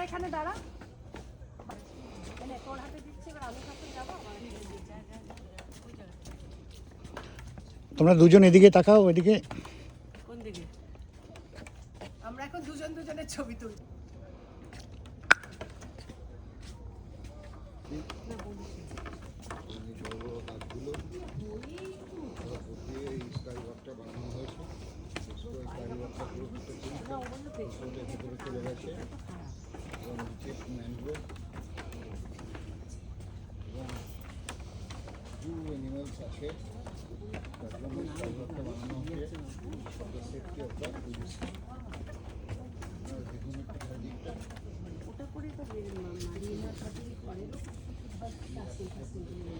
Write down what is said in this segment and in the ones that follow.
এখানে দাঁড়া, তোর হাতে দিচ্ছি, এবার আমি কখন যাবো। তোমরা দুজন এদিকে তাকাও, ওইদিকে। কোন দিকে? আমরা এখন দুজন দুজনের ছবি তুলি।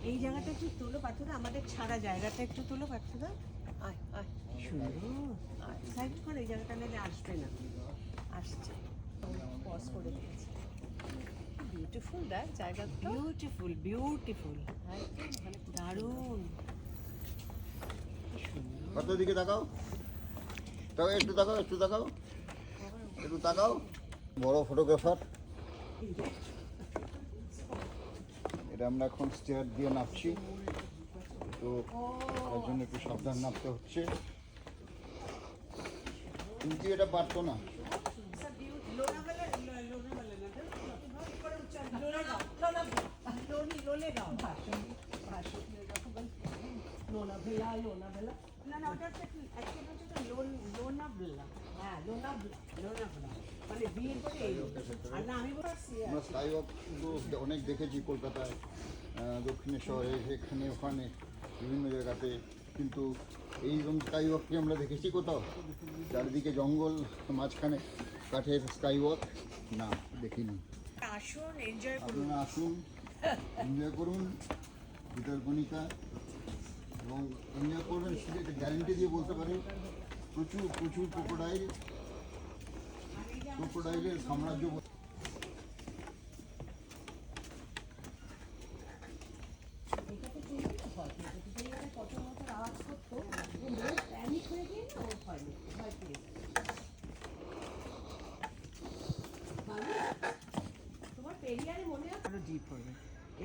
এই জায়গাটা একটু তোলো পাচ্ছ, আমাদের ছাড়া জায়গাটা একটু তোলো পাচ্ছ। আয় আয়, সাইড করে এই জায়গাটা নিলে আসবে না, আসছে। পজ করে দিয়েছে। বিউটিফুল দেখ জায়গাটা, বিউটিফুল বিউটিফুল, দারুণ। কত দিকে তাকাও, তাও একটু তাকাও, একটু তাকাও, একটু তাকাও। বড় ফটোগ্রাফার। এটা আমরা এখন স্টেয়ার দিয়ে নামছি, তো তার জন্য একটু সাবধান নামতে হচ্ছে। কিন্তু এটা পারতো না। আমরা স্কাই ওয়াক অনেক দেখেছি কলকাতায়, দক্ষিণেশ্বরে, এখানে ওখানে বিভিন্ন জায়গাতে, কিন্তু এইরকম স্কাই ওয়াককে আমরা দেখেছি কোথাও? চারিদিকে জঙ্গল, মাঝখানে কাঠের স্কাই ওয়াক না, দেখিনি। আসুন, এনজয় করুন, আপনারা আসুন, এনজয় করুন ভিতরকণিকা, এবং এনজয় করবেন। শুধু একটা গ্যারেন্টি দিয়ে বলতে পারি, প্রচুর প্রচুর ক্রোকোডাইলের সাম্রাজ্য।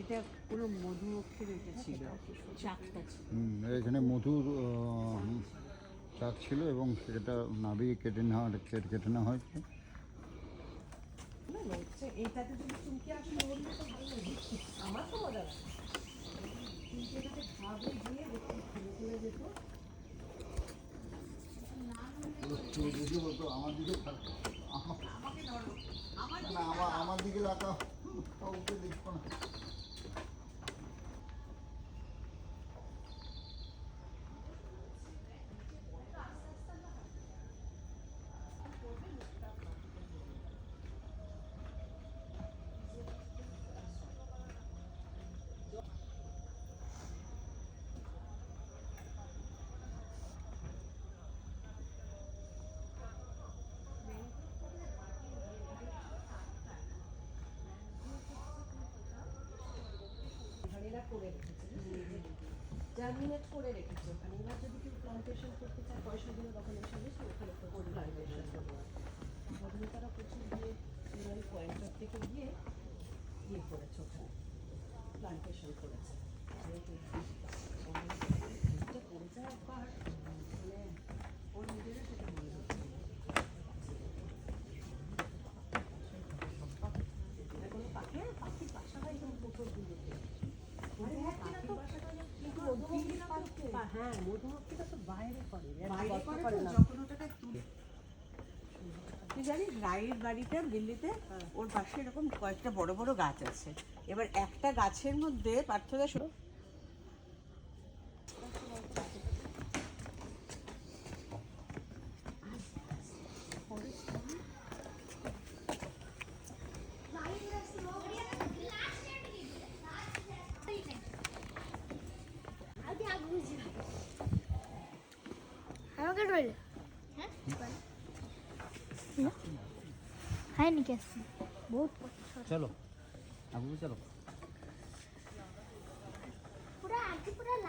এটা পুরো মধুমক্ষের এটা ছিল, চাকটা ছিল। এখানে মধুর চাক ছিল, এবং সেটা নাভি কেটে নেওয়া হয়েছে। এইটাতে যদি চুমকি আসলে বললে তো ভালো লাগে, আমার তো মজা লাগে। কিন্তু এটাতে ভাবে দিয়ে দেখতে খুলে যেত। আমার দিকে আমার দিকে তাকাও, কাউকে দেখবো না। জার্মিনেট করে রেখেছে ওখানে। এবার যদি কেউ প্লান্টেশন করতে চায়, পয়সা দিলে তখন এসে গেছে ওখানে প্লান্টেশন করবো। তারা প্রচুর গিয়ে ওই পয়েন্টার থেকে গিয়ে করেছে, ওখানে প্লান্টেশন করেছে। করেছে একবার, মানে ওর নিজেরা সেটা মনে হচ্ছে। কোনো পাখির বাসা হয় এরকম পুকুরগুলোতে। হ্যাঁ, মধুমক্ষিটা তো বাইরে করে না, যখন ওটাকে তুই জানিস রায়ের বাড়িটা দিল্লিতে, ওর পাশে এরকম কয়েকটা বড় বড় গাছ আছে। এবার একটা গাছের মধ্যে পার্থদা है नहीं कैसे बहुत चलो अब चलो पूरा आगे पूरा